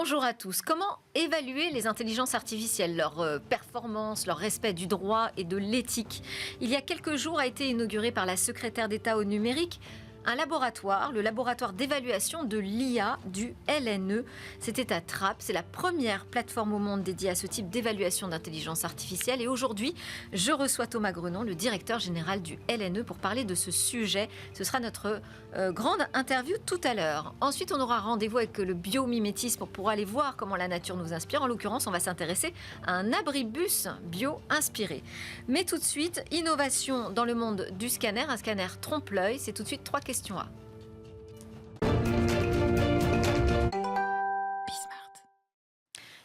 Bonjour à tous. Comment évaluer les intelligences artificielles, leur performance, leur respect du droit et de l'éthique? Il y a quelques jours a été inauguré par la secrétaire d'État au numérique un laboratoire, le laboratoire d'évaluation de l'IA du LNE. C'était à Trappes. C'est la première plateforme au monde dédiée à ce type d'évaluation d'intelligence artificielle. Et aujourd'hui, je reçois Thomas Grenon, le directeur général du LNE, pour parler de ce sujet. Ce sera notre grande interview tout à l'heure. Ensuite, on aura rendez-vous avec le biomimétisme pour aller voir comment la nature nous inspire. En l'occurrence, on va s'intéresser à un abribus bio-inspiré. Mais tout de suite, innovation dans le monde du scanner, un scanner trompe-l'œil. C'est tout de suite 3 questions à.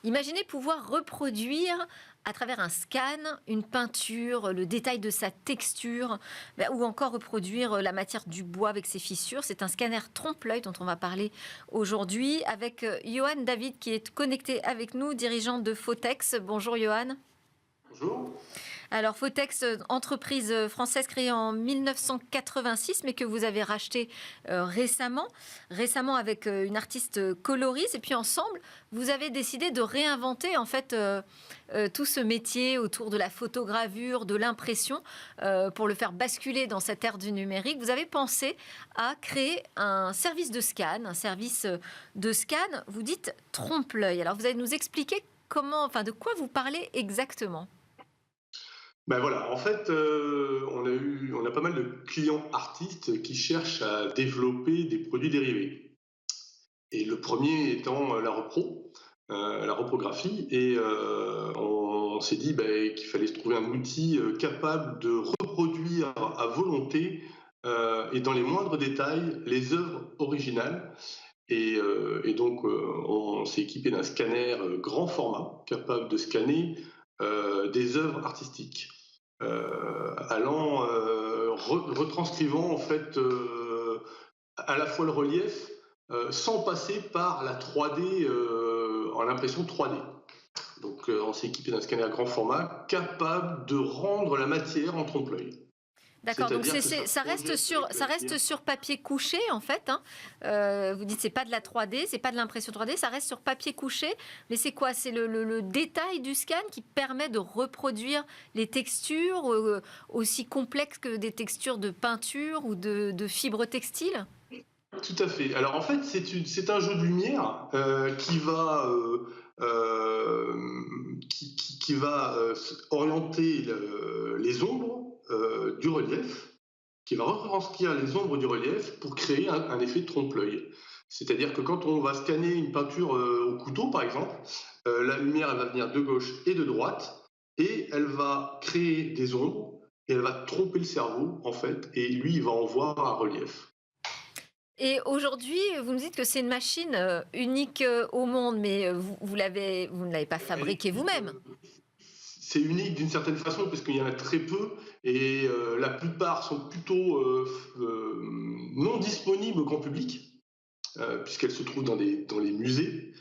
Imaginez pouvoir reproduire à travers un scan une peinture, le détail de sa texture, ou encore reproduire la matière du bois avec ses fissures. C'est un scanner trompe-l'œil dont on va parler aujourd'hui avec Johan David qui est connecté avec nous, dirigeant de Photex. Bonjour Johan. Bonjour. Alors Photex, entreprise française créée en 1986, mais que vous avez racheté récemment avec une artiste coloriste. Et puis ensemble, vous avez décidé de réinventer en fait tout ce métier autour de la photogravure, de l'impression, pour le faire basculer dans cette ère du numérique. Vous avez pensé à créer un service de scan, Vous dites trompe-l'œil. Alors vous allez nous expliquer de quoi vous parlez exactement? Ben voilà, en fait, on a pas mal de clients artistes qui cherchent à développer des produits dérivés. Et le premier étant la reprographie. Et on s'est dit qu'il fallait se trouver un outil capable de reproduire à volonté et dans les moindres détails les œuvres originales. Et donc, on s'est équipé d'un scanner grand format capable de scanner des œuvres artistiques. Retranscrivant en fait à la fois le relief sans passer par la 3D en l'impression 3D. Donc on s'est équipé d'un scanner grand format capable de rendre la matière en trompe-l'œil. D'accord, donc ça reste sur papier couché en fait. Vous dites c'est pas de la 3D, c'est pas de l'impression 3D, ça reste sur papier couché. Mais c'est quoi? C'est le détail du scan qui permet de reproduire les textures aussi complexes que des textures de peinture ou de fibres textiles? Tout à fait. Alors en fait, c'est un jeu de lumière qui va orienter les ombres du relief, qui va retranscrire les ombres du relief pour créer un effet de trompe-l'œil. C'est-à-dire que quand on va scanner une peinture au couteau, par exemple, la lumière elle va venir de gauche et de droite, et elle va créer des ombres, et elle va tromper le cerveau, en fait, et lui, il va en voir un relief. Et aujourd'hui, vous me dites que c'est une machine unique au monde, mais vous ne l'avez pas fabriquée vous-même. C'est unique d'une certaine façon parce qu'il y en a très peu et la plupart sont plutôt non disponibles au grand public puisqu'elles se trouvent dans les musées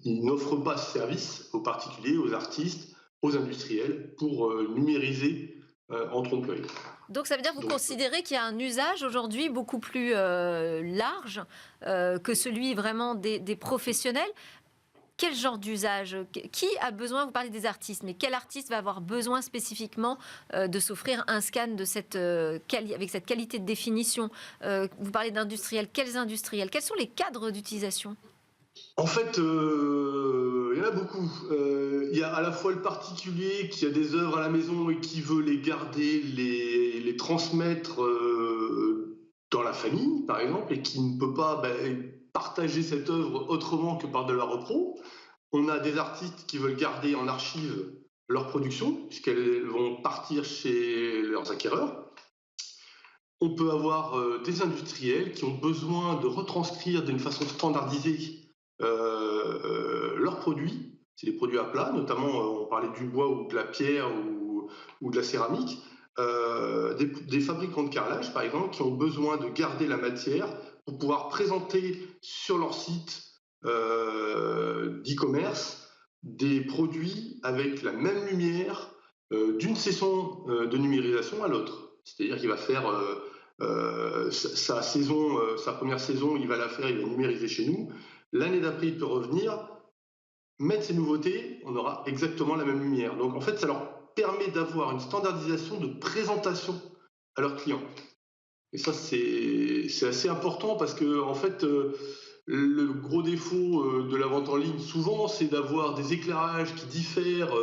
ils n'offrent pas ce service aux particuliers, aux artistes, aux industriels pour numériser en trompe-l'œil. Donc ça veut dire que vous considérez qu'il y a un usage aujourd'hui beaucoup plus large que celui vraiment des professionnels. Quel genre d'usage? Qui a besoin, vous parlez des artistes, mais quel artiste va avoir besoin spécifiquement de s'offrir un scan avec cette qualité de définition? Vous parlez d'industriels, quels industriels? Quels sont les cadres d'utilisation? En fait, il y en a beaucoup. Il y a à la fois le particulier qui a des œuvres à la maison et qui veut les garder, les transmettre dans la famille, par exemple, et qui ne peut pas partager cette œuvre autrement que par de la repro. On a des artistes qui veulent garder en archive leur production, puisqu'elles vont partir chez leurs acquéreurs. On peut avoir des industriels qui ont besoin de retranscrire d'une façon standardisée leurs produits. C'est des produits à plat, notamment on parlait du bois ou de la pierre ou de la céramique. Des fabricants de carrelage, par exemple, qui ont besoin de garder la matière pour pouvoir présenter sur leur site d'e-commerce des produits avec la même lumière d'une session de numérisation à l'autre. C'est-à-dire qu'il va faire sa première saison, il va la faire, il va numériser chez nous. L'année d'après, il peut revenir, mettre ses nouveautés, on aura exactement la même lumière. Donc en fait, ça leur permet d'avoir une standardisation de présentation à leurs clients. Et ça, c'est assez important parce que en fait, le gros défaut de la vente en ligne, souvent, c'est d'avoir des éclairages qui diffèrent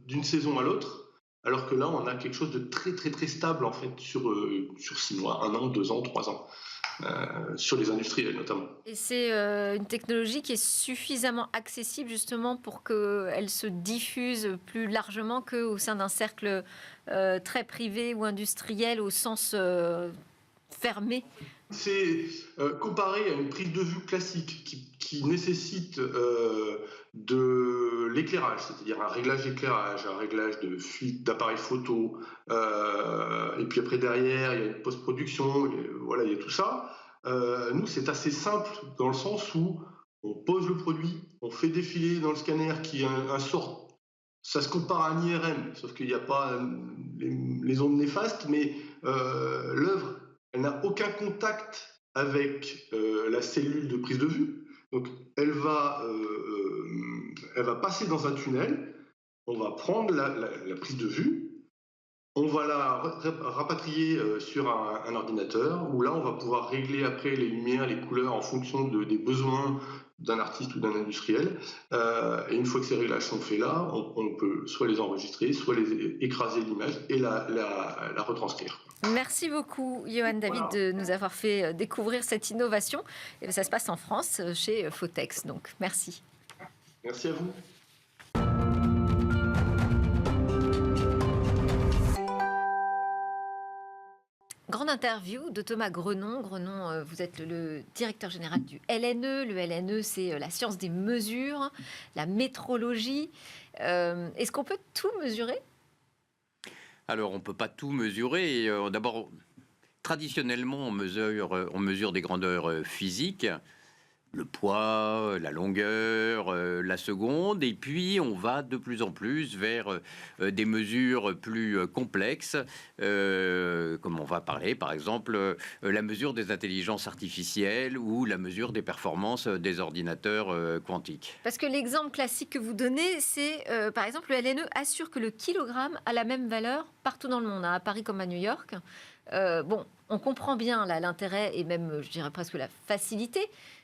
d'une saison à l'autre. Alors que là, on a quelque chose de très très très stable en fait sur 6 mois, 1 an, 2 ans, 3 ans, sur les industriels notamment. Et c'est une technologie qui est suffisamment accessible justement pour qu'elle se diffuse plus largement qu'au sein d'un cercle très privé ou industriel au sens fermé. C'est comparé à une prise de vue classique qui nécessite de l'éclairage, c'est-à-dire un réglage d'éclairage, un réglage de fuite d'appareil photo, et puis après derrière, il y a une post-production, voilà, il y a tout ça. Nous, c'est assez simple dans le sens où on pose le produit, on fait défiler dans le scanner qui est un sort. Ça se compare à un IRM, sauf qu'il n'y a pas les ondes néfastes, mais l'œuvre, elle n'a aucun contact avec la cellule de prise de vue. Donc, elle va passer dans un tunnel, on va prendre la prise de vue, on va la rapatrier sur un ordinateur, où là, on va pouvoir régler après les lumières, les couleurs en fonction des besoins d'un artiste ou d'un industriel. Et une fois que ces réglages sont faits là, on peut soit les enregistrer, soit les écraser l'image et la retranscrire. Merci beaucoup, Johan David, de nous avoir fait découvrir cette innovation. Et ça se passe en France, chez Photex. Donc, merci. Merci à vous. Grande interview de Thomas Grenon. Grenon, vous êtes le directeur général du LNE. Le LNE, c'est la science des mesures, la métrologie. Est-ce qu'on peut tout mesurer ? Alors, on ne peut pas tout mesurer. D'abord, traditionnellement, on mesure des grandeurs physiques. Le poids, la longueur, la seconde, et puis on va de plus en plus vers des mesures plus complexes, comme on va parler par exemple la mesure des intelligences artificielles ou la mesure des performances des ordinateurs quantiques. Parce que l'exemple classique que vous donnez, c'est par exemple le LNE assure que le kilogramme a la même valeur partout dans le monde, à Paris comme à New York. Bon, on comprend bien là, l'intérêt et même, je dirais presque la facilité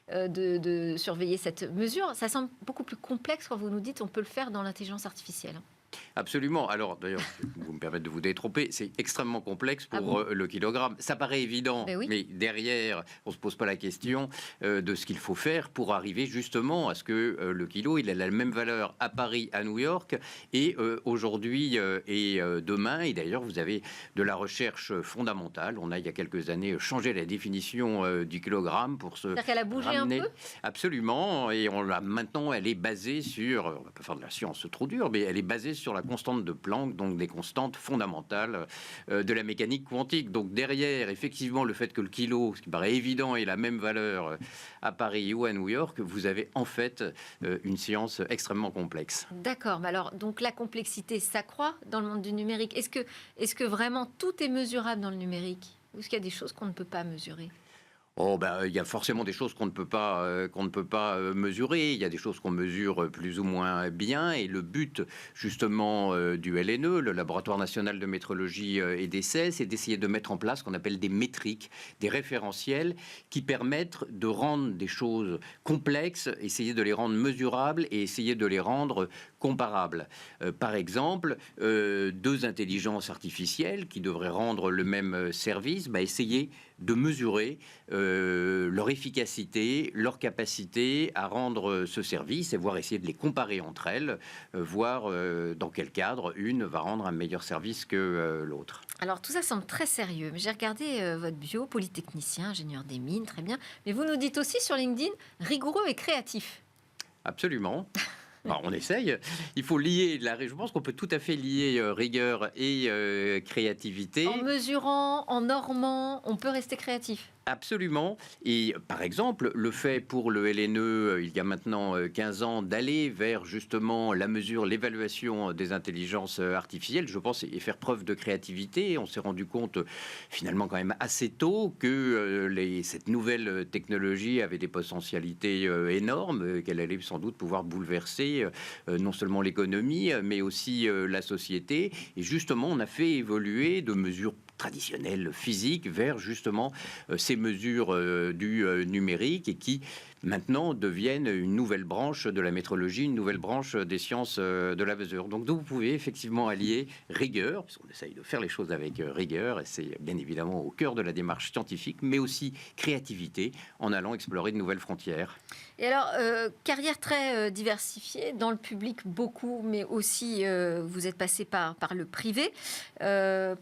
de surveiller cette mesure. Ça semble beaucoup plus complexe quand vous nous dites on peut le faire dans l'intelligence artificielle. Absolument. Alors, d'ailleurs, vous me permettez de vous détromper, c'est extrêmement complexe pour le kilogramme. Ça paraît évident, mais derrière, on ne se pose pas la question de ce qu'il faut faire pour arriver justement à ce que le kilo, il a la même valeur à Paris, à New York, et aujourd'hui et demain. Et d'ailleurs, vous avez de la recherche fondamentale. On a, il y a quelques années, changé la définition du kilogramme pour se... C'est-à-dire qu'elle a bougé un peu ? Absolument. Et maintenant, elle est basée sur... On ne va pas faire de la science trop dure, mais elle est basée sur la constante de Planck, donc des constantes fondamentales de la mécanique quantique. Donc derrière, effectivement, le fait que le kilo, ce qui paraît évident, ait la même valeur à Paris ou à New York, vous avez en fait une science extrêmement complexe. D'accord, mais alors, donc la complexité s'accroît dans le monde du numérique. Est-ce que vraiment tout est mesurable dans le numérique ? Ou est-ce qu'il y a des choses qu'on ne peut pas mesurer ? Il y a forcément des choses qu'on ne peut pas mesurer. Il y a des choses qu'on mesure plus ou moins bien. Et le but, justement, du LNE, le Laboratoire national de métrologie et d'essai, c'est d'essayer de mettre en place ce qu'on appelle des métriques, des référentiels qui permettent de rendre des choses complexes, essayer de les rendre mesurables et essayer de les rendre comparables. Par exemple, 2 intelligences artificielles qui devraient rendre le même service, essayer de mesurer leur efficacité, leur capacité à rendre ce service et voir essayer de les comparer entre elles, voir dans quel cadre une va rendre un meilleur service que l'autre. Alors tout ça semble très sérieux, mais j'ai regardé votre bio, polytechnicien, ingénieur des mines, très bien, mais vous nous dites aussi sur LinkedIn rigoureux et créatif. Absolument. Alors, on essaye. Il faut lier, je pense qu'on peut tout à fait lier rigueur et créativité. En mesurant, en normant, on peut rester créatif. Absolument. Et par exemple, le fait pour le LNE, il y a maintenant 15 ans, d'aller vers justement la mesure, l'évaluation des intelligences artificielles, je pense, et faire preuve de créativité. On s'est rendu compte finalement quand même assez tôt que cette nouvelle technologie avait des potentialités énormes, qu'elle allait sans doute pouvoir bouleverser non seulement l'économie, mais aussi la société. Et justement, on a fait évoluer de mesures traditionnelles physiques vers justement ces mesures du numérique et qui maintenant deviennent une nouvelle branche de la métrologie, une nouvelle branche des sciences de la mesure. Donc vous pouvez effectivement allier rigueur, puisqu'on essaye de faire les choses avec rigueur, et c'est bien évidemment au cœur de la démarche scientifique, mais aussi créativité en allant explorer de nouvelles frontières. Et alors, carrière très diversifiée, dans le public beaucoup, mais aussi vous êtes passé par le privé,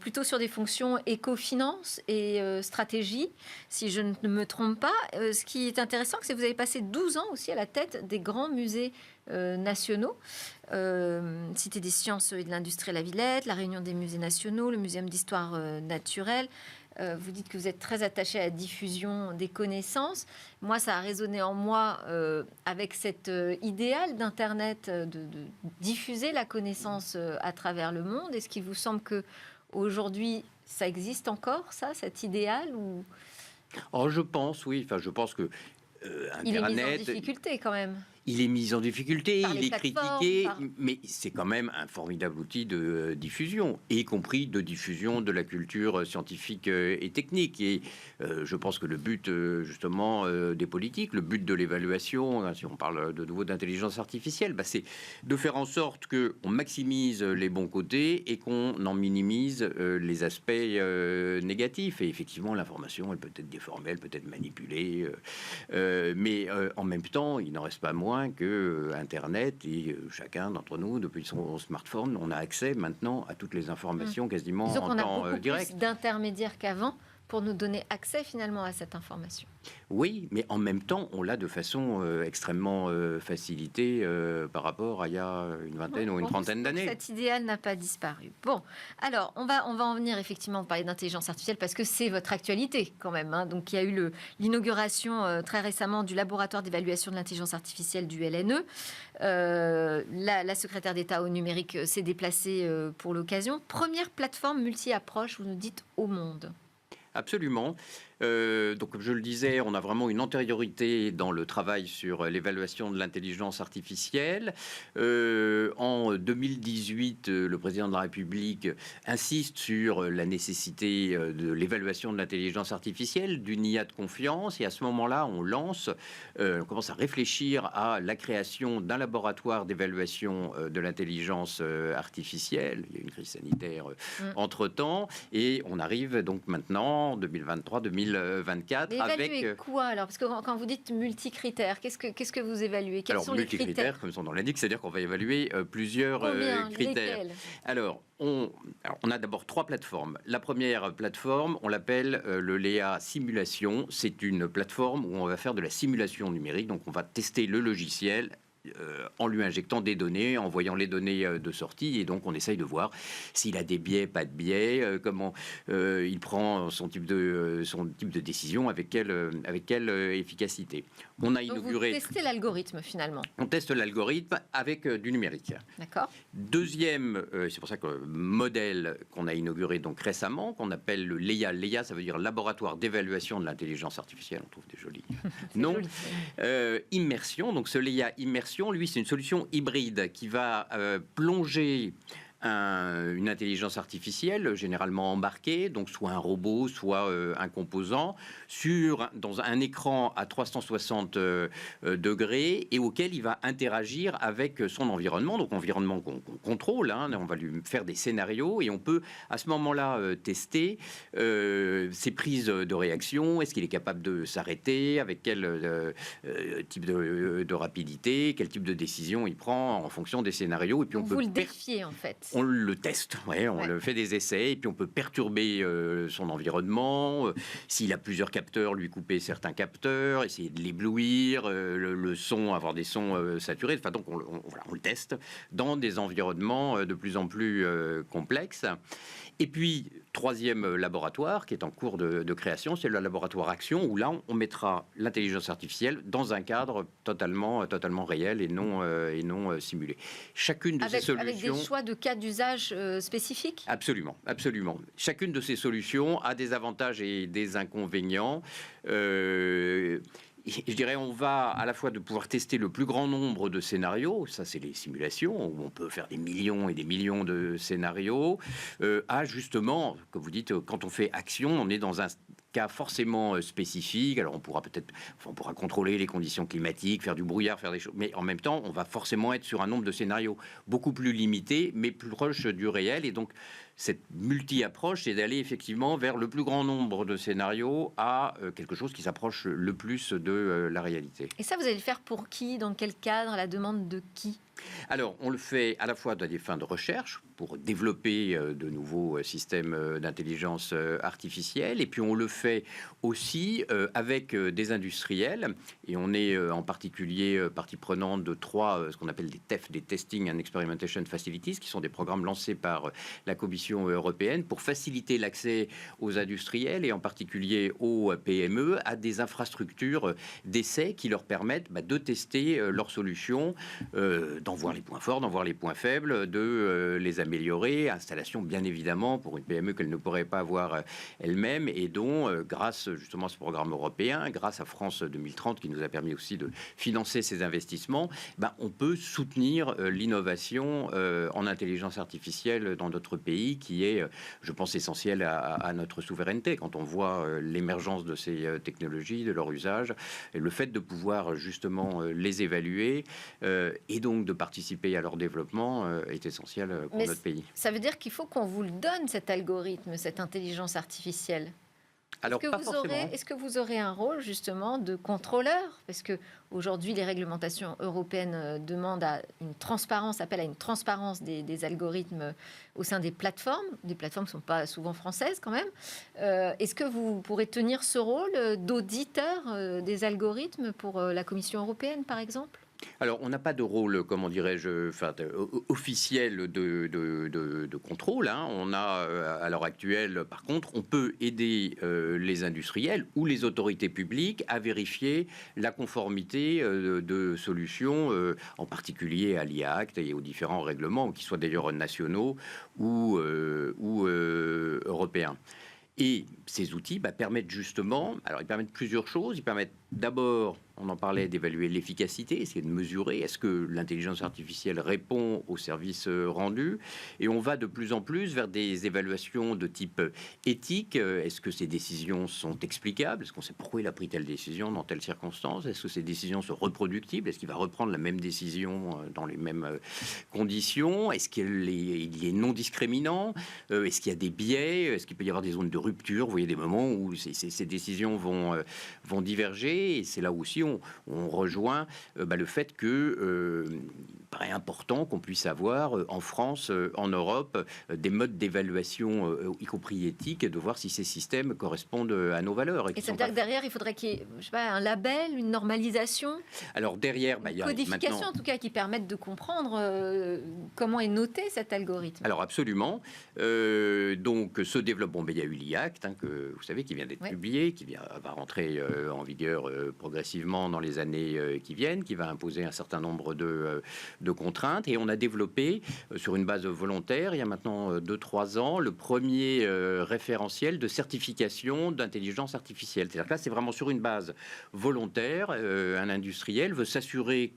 plutôt sur des fonctions éco-finance et stratégie, si je ne me trompe pas. Ce qui est intéressant, c'est que vous avez passé 12 ans aussi à la tête des grands musées nationaux. Cité des sciences et de l'industrie à la Villette, la Réunion des musées nationaux, le Muséum d'histoire naturelle. Vous dites que vous êtes très attaché à la diffusion des connaissances. Moi, ça a résonné en moi avec cet idéal d'Internet, de diffuser la connaissance à travers le monde. Est-ce qu'il vous semble qu'aujourd'hui, ça existe encore, ça, cet idéal ou... Oh, je pense, oui. Enfin, je pense que Internet... Il est mis en difficulté quand même. Il est mis en difficulté, il est critiqué, par... mais c'est quand même un formidable outil de diffusion, y compris de diffusion de la culture scientifique et technique. Et je pense que le but, justement, des politiques, le but de l'évaluation, si on parle de nouveau d'intelligence artificielle, c'est de faire en sorte qu'on maximise les bons côtés et qu'on en minimise les aspects négatifs. Et effectivement, l'information, elle peut être déformée, elle peut être manipulée, mais en même temps, il n'en reste pas moins que Internet et chacun d'entre nous, depuis son smartphone, on a accès maintenant à toutes les informations quasiment en temps direct. Plus d'intermédiaires qu'avant pour nous donner accès finalement à cette information. Oui, mais en même temps, on l'a de façon extrêmement facilitée par rapport à il y a une vingtaine ou une trentaine d'années. Cet idéal n'a pas disparu. Bon, alors on va en venir effectivement parler d'intelligence artificielle parce que c'est votre actualité quand même. Donc il y a eu l'inauguration très récemment du laboratoire d'évaluation de l'intelligence artificielle du LNE. La secrétaire d'État au numérique s'est déplacée pour l'occasion. Première plateforme multi-approche, vous nous dites, au monde. Absolument. Donc, comme je le disais, on a vraiment une antériorité dans le travail sur l'évaluation de l'intelligence artificielle. En 2018, le président de la République insiste sur la nécessité de l'évaluation de l'intelligence artificielle, d'une IA de confiance. Et à ce moment-là, on commence à réfléchir à la création d'un laboratoire d'évaluation de l'intelligence artificielle. Il y a une crise sanitaire entre-temps. Et on arrive donc maintenant, 2023-2024, mais avec quoi alors? Parce que quand vous dites multicritères, qu'est-ce que vous évaluez? Quels sont les critères? Comme son nom l'indique, c'est-à-dire qu'on va évaluer plusieurs critères. Lesquels? Alors, on a d'abord 3 plateformes. La première plateforme, on l'appelle le Léa Simulation. C'est une plateforme où on va faire de la simulation numérique. Donc, on va tester le logiciel en lui injectant des données, en voyant les données de sortie, et donc on essaye de voir s'il a des biais, pas de biais, comment il prend son type de décision, avec quelle efficacité. On a inauguré... Donc vous testez l'algorithme finalement. On teste l'algorithme avec du numérique. D'accord. Deuxième, c'est pour ça que le modèle qu'on a inauguré donc récemment, qu'on appelle le LEIA. LEIA, ça veut dire Laboratoire d'évaluation de l'intelligence artificielle. On trouve des jolis noms. Immersion. Donc ce LEIA Immersion, lui, c'est une solution hybride qui va plonger une intelligence artificielle, généralement embarquée, donc soit un robot, soit un composant, dans un écran à 360 degrés et auquel il va interagir avec son environnement, donc environnement qu'on contrôle. On va lui faire des scénarios et on peut à ce moment-là tester ses prises de réaction. Est-ce qu'il est capable de s'arrêter? Avec quel type de rapidité? Quel type de décision il prend en fonction des scénarios? Et puis vous le défiez en fait. On le teste, on le fait des essais, et puis on peut perturber son environnement. S'il a plusieurs capteurs, lui couper certains capteurs, essayer de l'éblouir, le son, avoir des sons saturés. Enfin, donc on le teste dans des environnements de plus en plus complexes. Et puis, troisième laboratoire qui est en cours de création, c'est le laboratoire Action, où là, on mettra l'intelligence artificielle dans un cadre totalement réel et non simulé. Chacune de ces solutions... Avec des choix de cas d'usage spécifiques ? Absolument, absolument. Chacune de ces solutions a des avantages et des inconvénients. Je dirais, on va à la fois de pouvoir tester le plus grand nombre de scénarios, ça c'est les simulations, où on peut faire des millions et des millions de scénarios, à justement, comme vous dites, quand on fait Action, on est dans un cas forcément spécifique. Alors on pourra contrôler les conditions climatiques, faire du brouillard, faire des choses, mais en même temps, on va forcément être sur un nombre de scénarios beaucoup plus limité, mais plus proche du réel. Et donc, cette multi-approche, c'est d'aller effectivement vers le plus grand nombre de scénarios à quelque chose qui s'approche le plus de la réalité. Et ça, vous allez le faire pour qui ? Dans quel cadre ? À la demande de qui ? Alors, on le fait à la fois dans des fins de recherche, pour développer de nouveaux systèmes d'intelligence artificielle, et puis on le fait aussi avec des industriels, et on est en particulier partie prenante de trois, ce qu'on appelle des TEF, des Testing and Experimentation Facilities, qui sont des programmes lancés par la Commission européenne pour faciliter l'accès aux industriels, et en particulier aux PME, à des infrastructures d'essai qui leur permettent de tester leurs solutions, d'en voir les points forts, d'en voir les points faibles, de les améliorer. Installation, bien évidemment, pour une PME qu'elle ne pourrait pas avoir elle-même, et dont, grâce justement à ce programme européen, grâce à France 2030, qui nous a permis aussi de financer ces investissements, on peut soutenir l'innovation en intelligence artificielle dans notre pays, qui est, je pense, essentielle à notre souveraineté. Quand on voit l'émergence de ces technologies, de leur usage, et le fait de pouvoir justement les évaluer, et donc de participer à leur développement est essentiel pour notre pays. Ça veut dire qu'il faut qu'on vous le donne, cet algorithme, cette intelligence artificielle. Alors, Est-ce que vous aurez un rôle justement de contrôleur ? Parce que aujourd'hui, les réglementations européennes demandent appellent à une transparence des algorithmes au sein des plateformes. Les plateformes ne sont pas souvent françaises quand même. Est-ce que vous pourrez tenir ce rôle d'auditeur des algorithmes pour la Commission européenne, par exemple ? Alors, on n'a pas de rôle, comment dirais-je, officiel de contrôle. On a, à l'heure actuelle, par contre, on peut aider les industriels ou les autorités publiques à vérifier la conformité de solutions, en particulier à l'IA Act et aux différents règlements, qu'ils soient d'ailleurs nationaux ou européens. Et ces outils permettent justement, alors ils permettent plusieurs choses. Ils permettent d'abord, on en parlait, d'évaluer l'efficacité, essayer de mesurer est-ce que l'intelligence artificielle répond aux services rendus. Et on va de plus en plus vers des évaluations de type éthique. Est-ce que ces décisions sont explicables ? Est-ce qu'on sait pourquoi il a pris telle décision dans telle circonstance ? Est-ce que ces décisions sont reproductibles ? Est-ce qu'il va reprendre la même décision dans les mêmes conditions ? Est-ce qu'il est non discriminant ? Est-ce qu'il y a des biais ? Est-ce qu'il peut y avoir des zones de rupture ? Vous voyez des moments où ces décisions vont diverger. Et c'est là aussi on rejoint le fait que il paraît important qu'on puisse avoir en France, en Europe, des modes d'évaluation, y compris éthiques, de voir si ces systèmes correspondent à nos valeurs. Et ça veut dire que derrière, il faudrait qu'il y ait un label, une normalisation. Alors derrière, il y a une codification maintenant, en tout cas, qui permette de comprendre comment est noté cet algorithme. Alors absolument. Donc ce développement, il y a eu l'IA Act, que vous savez, qui vient d'être publié, qui va rentrer en vigueur progressivement dans les années qui viennent, qui va imposer un certain nombre de contraintes. Et on a développé, sur une base volontaire, il y a maintenant 2-3 ans, le premier référentiel de certification d'intelligence artificielle. C'est-à-dire que là, c'est vraiment sur une base volontaire. Un industriel veut s'assurer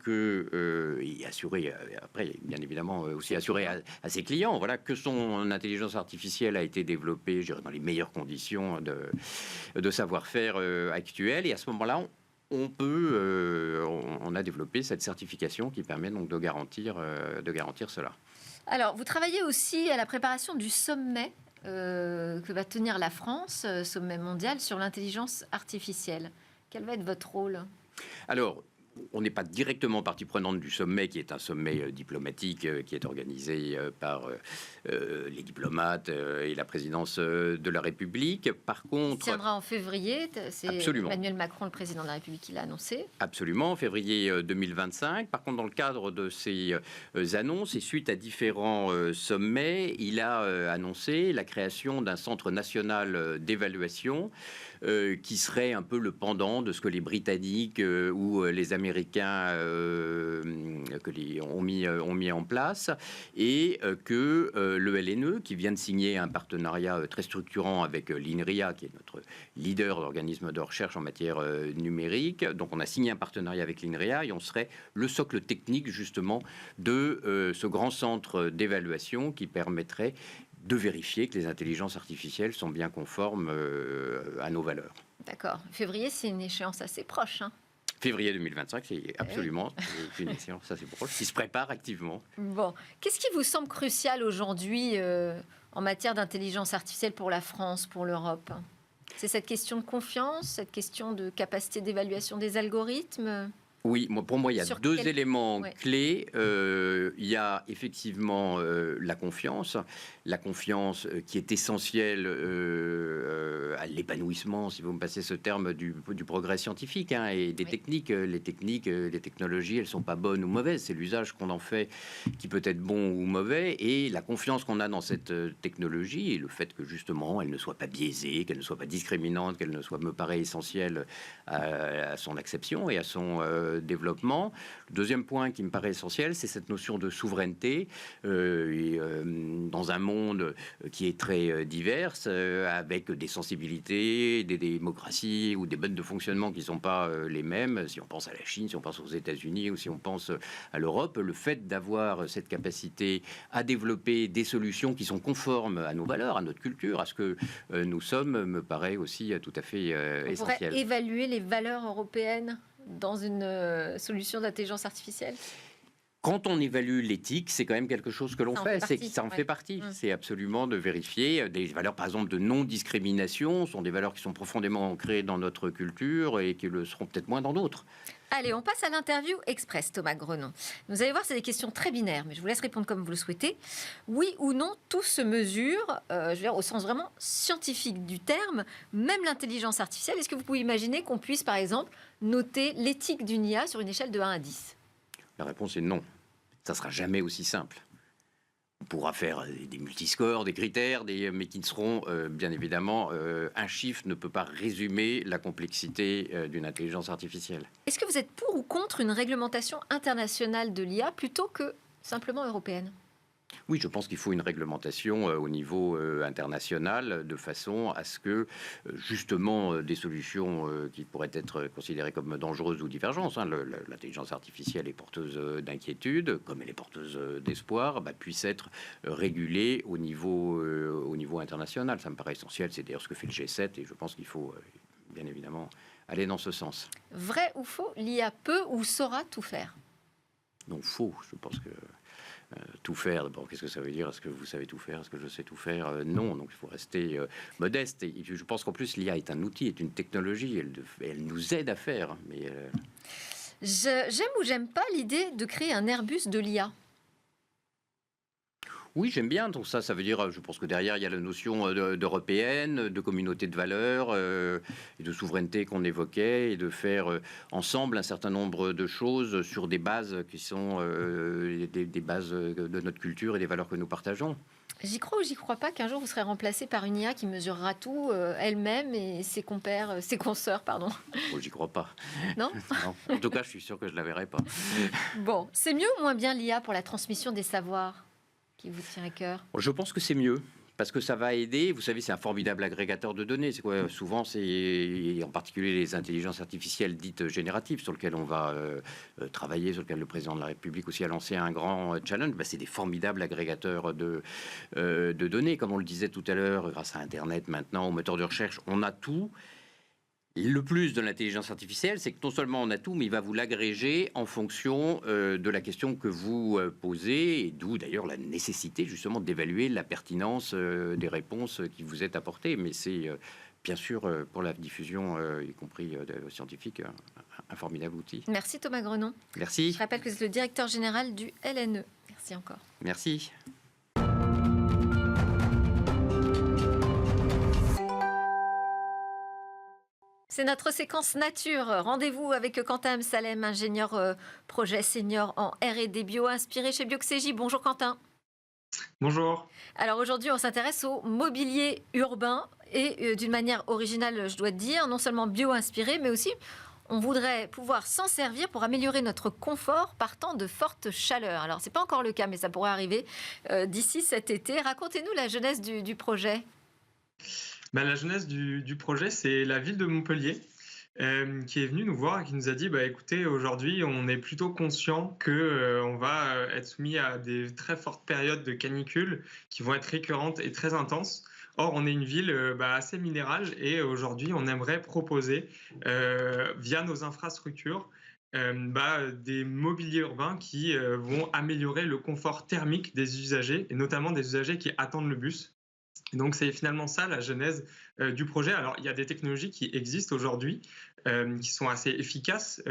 et assurer, après, bien évidemment, aussi assurer à ses clients, voilà, que son intelligence artificielle a été développée, je dirais, dans les meilleures conditions de savoir-faire actuel. Et à ce moment-là, on a développé cette certification qui permet donc de garantir cela. Alors, vous travaillez aussi à la préparation du sommet que va tenir la France, sommet mondial sur l'intelligence artificielle. Quel va être votre rôle ? Alors, on n'est pas directement partie prenante du sommet, qui est un sommet diplomatique qui est organisé par les diplomates et la présidence de la République. Par contre, il tiendra en février. C'est absolument. Emmanuel Macron, le président de la République, qui l'a annoncé. Absolument, février 2025. Par contre, dans le cadre de ces annonces et suite à différents sommets, il a annoncé la création d'un centre national d'évaluation qui serait un peu le pendant de ce que les Britanniques ou les Américains ont mis en place, et que le LNE, qui vient de signer un partenariat très structurant avec l'INRIA, qui est notre leader d'organisme de recherche en matière numérique. Donc on a signé un partenariat avec l'INRIA et on serait le socle technique justement de ce grand centre d'évaluation qui permettrait de vérifier que les intelligences artificielles sont bien conformes à nos valeurs. D'accord. Février, c'est une échéance assez proche, hein. Février 2025, c'est absolument une échéance assez proche qui se prépare activement. Bon. Qu'est-ce qui vous semble crucial aujourd'hui en matière d'intelligence artificielle pour la France, pour l'Europe ? C'est cette question de confiance, cette question de capacité d'évaluation des algorithmes ? Oui, pour moi, il y a deux éléments Ouais. clés. Il y a effectivement la confiance qui est essentielle à l'épanouissement, si vous me passez ce terme, du progrès scientifique, hein, et des techniques. Les technologies, elles sont pas bonnes ou mauvaises. C'est l'usage qu'on en fait qui peut être bon ou mauvais, et la confiance qu'on a dans cette technologie et le fait que justement elle ne soit pas biaisée, qu'elle ne soit pas discriminante, qu'elle ne soit, me paraît essentielle à son acception et à son développement. Le deuxième point qui me paraît essentiel, c'est cette notion de souveraineté dans un monde qui est très divers, avec des sensibilités, des démocraties ou des modes de fonctionnement qui ne sont pas les mêmes. Si on pense à la Chine, si on pense aux États-Unis ou si on pense à l'Europe, le fait d'avoir cette capacité à développer des solutions qui sont conformes à nos valeurs, à notre culture, à ce que nous sommes, me paraît aussi tout à fait essentiel. On pourrait évaluer les valeurs européennes dans une solution d'intelligence artificielle ? Quand on évalue l'éthique, c'est quand même quelque chose que l'on fait. Ça en fait partie. Mmh. C'est absolument de vérifier des valeurs, par exemple, de non-discrimination, sont des valeurs qui sont profondément ancrées dans notre culture et qui le seront peut-être moins dans d'autres. Allez, on passe à l'interview express, Thomas Grenon. Vous allez voir, c'est des questions très binaires, mais je vous laisse répondre comme vous le souhaitez. Oui ou non, tout se mesure, je veux dire, au sens vraiment scientifique du terme, même l'intelligence artificielle. Est-ce que vous pouvez imaginer qu'on puisse, par exemple, noter l'éthique d'une IA sur une échelle de 1 à 10 ? La réponse est non. Ça ne sera jamais aussi simple. On pourra faire des multiscores, des critères, mais qui ne seront, bien évidemment, un chiffre ne peut pas résumer la complexité d'une intelligence artificielle. Est-ce que vous êtes pour ou contre une réglementation internationale de l'IA plutôt que simplement européenne ? Oui, je pense qu'il faut une réglementation au niveau international, de façon à ce que, justement, des solutions qui pourraient être considérées comme dangereuses ou divergentes, hein, l'intelligence artificielle est porteuse d'inquiétude, comme elle est porteuse d'espoir, puissent être régulées au niveau international. Ça me paraît essentiel, c'est d'ailleurs ce que fait le G7, et je pense qu'il faut, bien évidemment, aller dans ce sens. Vrai ou faux, l'IA peut ou saura tout faire ? Non, faux. Je pense que tout faire, d'abord, qu'est-ce que ça veut dire ? Est-ce que vous savez tout faire ? Est-ce que je sais tout faire ? Non, donc il faut rester modeste. Et je pense qu'en plus, l'IA est un outil, est une technologie, elle nous aide à faire. Mais j'aime ou j'aime pas l'idée de créer un Airbus de l'IA. Oui, j'aime bien. Donc ça veut dire, je pense que derrière, il y a la notion d'européenne, de communauté de valeurs et de souveraineté qu'on évoquait, et de faire ensemble un certain nombre de choses sur des bases qui sont des bases de notre culture et des valeurs que nous partageons. J'y crois ou j'y crois pas qu'un jour vous serez remplacé par une IA qui mesurera tout elle-même et ses consoeurs, pardon. Oh, j'y crois pas. Non ? Non. En tout cas, je suis sûr que je la verrai pas. Bon, c'est mieux ou moins bien l'IA pour la transmission des savoirs qui vous tient à cœur ? Je pense que c'est mieux. Parce que ça va aider, vous savez, c'est un formidable agrégateur de données. C'est quoi ? Souvent, c'est en particulier les intelligences artificielles dites génératives sur lesquelles on va travailler, sur lesquelles le président de la République aussi a lancé un grand challenge. C'est des formidables agrégateurs de données. Comme on le disait tout à l'heure, grâce à Internet maintenant, au moteur de recherche, on a tout. Le plus de l'intelligence artificielle, c'est que non seulement on a tout, mais il va vous l'agréger en fonction de la question que vous posez, et d'où d'ailleurs la nécessité justement d'évaluer la pertinence des réponses qui vous est apportées. Mais c'est bien sûr pour la diffusion, y compris scientifique, un formidable outil. Merci Thomas Grenon. Merci. Je rappelle que vous êtes le directeur général du LNE. Merci encore. Merci. C'est notre séquence nature. Rendez-vous avec Quentin Amsalem, ingénieur projet senior en R&D bio inspiré chez Bioxégie. Bonjour Quentin. Bonjour. Alors aujourd'hui, on s'intéresse au mobilier urbain et d'une manière originale, je dois dire, non seulement bio-inspiré, mais aussi on voudrait pouvoir s'en servir pour améliorer notre confort partant de fortes chaleurs. Alors, ce n'est pas encore le cas, mais ça pourrait arriver d'ici cet été. Racontez-nous la genèse du projet. La genèse du projet, c'est la ville de Montpellier qui est venue nous voir et qui nous a dit écoutez, aujourd'hui, on est plutôt conscient qu'on va être soumis à des très fortes périodes de canicule qui vont être récurrentes et très intenses. Or, on est une ville assez minérale et aujourd'hui, on aimerait proposer, via nos infrastructures, des mobiliers urbains qui vont améliorer le confort thermique des usagers et notamment des usagers qui attendent le bus. Donc, c'est finalement ça la genèse du projet. Alors, il y a des technologies qui existent aujourd'hui, qui sont assez efficaces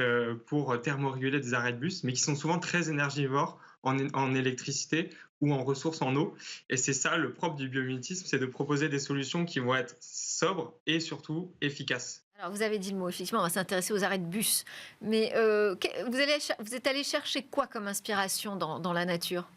pour thermoréguler des arrêts de bus, mais qui sont souvent très énergivores en électricité ou en ressources en eau. Et c'est ça le propre du biomimétisme, c'est de proposer des solutions qui vont être sobres et surtout efficaces. Alors, vous avez dit le mot, effectivement, on va s'intéresser aux arrêts de bus. Mais vous êtes allé chercher quoi comme inspiration dans la nature ?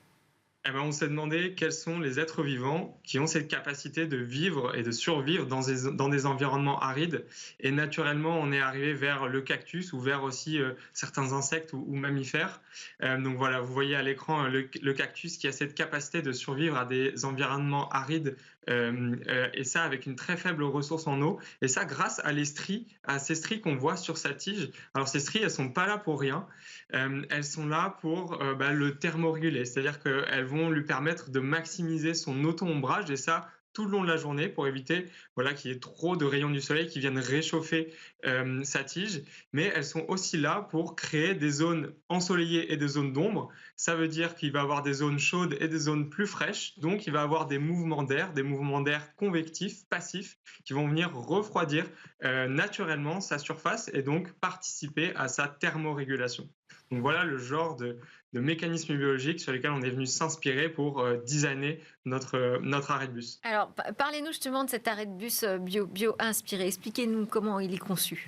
On s'est demandé quels sont les êtres vivants qui ont cette capacité de vivre et de survivre dans des environnements arides. Et naturellement, on est arrivé vers le cactus ou vers aussi certains insectes ou mammifères. Donc voilà, vous voyez à l'écran le cactus qui a cette capacité de survivre à des environnements arides et ça avec une très faible ressource en eau. Et ça grâce à ces stries qu'on voit sur sa tige. Alors ces stries, elles ne sont pas là pour rien. Elles sont là pour le thermoréguler, c'est-à-dire qu'elles vont lui permettre de maximiser son auto-ombrage et ça tout le long de la journée pour éviter qu'il y ait trop de rayons du soleil qui viennent réchauffer sa tige. Mais elles sont aussi là pour créer des zones ensoleillées et des zones d'ombre. Ça veut dire qu'il va avoir des zones chaudes et des zones plus fraîches. Donc, il va avoir des mouvements d'air convectifs, passifs, qui vont venir refroidir naturellement sa surface et donc participer à sa thermorégulation. Donc voilà le genre de mécanismes biologiques sur lesquels on est venu s'inspirer pour designer notre arrêt de bus. Alors, parlez-nous justement de cet arrêt de bus bio-inspiré. Expliquez-nous comment il est conçu.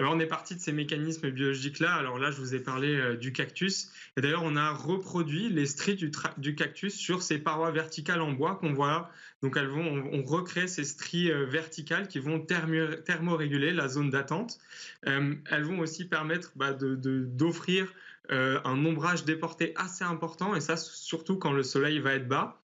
On est parti de ces mécanismes biologiques-là. Alors là, je vous ai parlé du cactus. Et d'ailleurs, on a reproduit les stries du cactus sur ces parois verticales en bois qu'on voit. Donc, on recrée ces stries verticales qui vont thermoréguler la zone d'attente. Elles vont aussi permettre d'offrir un ombrage déporté assez important, et ça, surtout quand le soleil va être bas.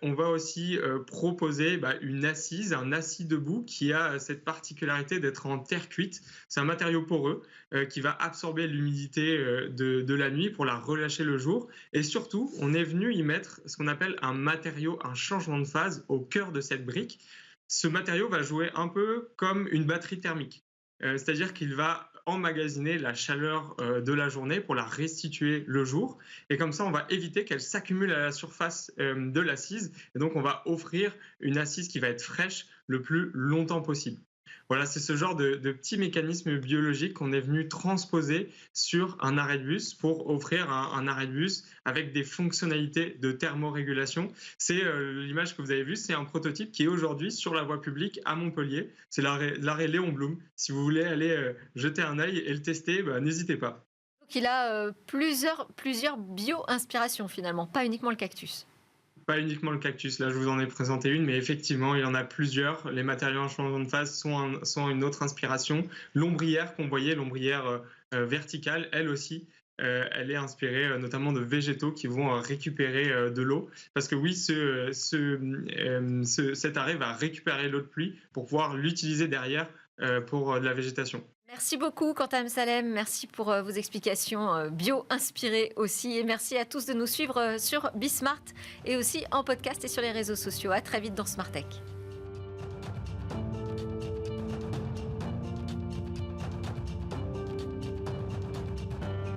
On va aussi proposer une assise, un assis debout qui a cette particularité d'être en terre cuite. C'est un matériau poreux qui va absorber l'humidité de la nuit pour la relâcher le jour. Et surtout, on est venu y mettre ce qu'on appelle un changement de phase au cœur de cette brique. Ce matériau va jouer un peu comme une batterie thermique. C'est-à-dire qu'il va emmagasiner la chaleur de la journée pour la restituer le jour. Et comme ça, on va éviter qu'elle s'accumule à la surface de l'assise. Et donc, on va offrir une assise qui va être fraîche le plus longtemps possible. Voilà, c'est ce genre de petits mécanismes biologiques qu'on est venu transposer sur un arrêt de bus pour offrir un arrêt de bus avec des fonctionnalités de thermorégulation. C'est l'image que vous avez vue, c'est un prototype qui est aujourd'hui sur la voie publique à Montpellier. C'est l'arrêt Léon Blum. Si vous voulez aller jeter un œil et le tester, n'hésitez pas. Donc il a plusieurs bio-inspirations finalement, pas uniquement le cactus. Pas uniquement le cactus, là je vous en ai présenté une, mais effectivement il y en a plusieurs. Les matériaux en changement de phase sont une autre inspiration. L'ombrière qu'on voyait, l'ombrière verticale, elle aussi, elle est inspirée notamment de végétaux qui vont récupérer de l'eau. Parce que oui, cet arrêt va récupérer l'eau de pluie pour pouvoir l'utiliser derrière pour de la végétation. Merci beaucoup Quentin Amsalem, merci pour vos explications bio-inspirées aussi et merci à tous de nous suivre sur Bismart et aussi en podcast et sur les réseaux sociaux. À très vite dans Smart Tech.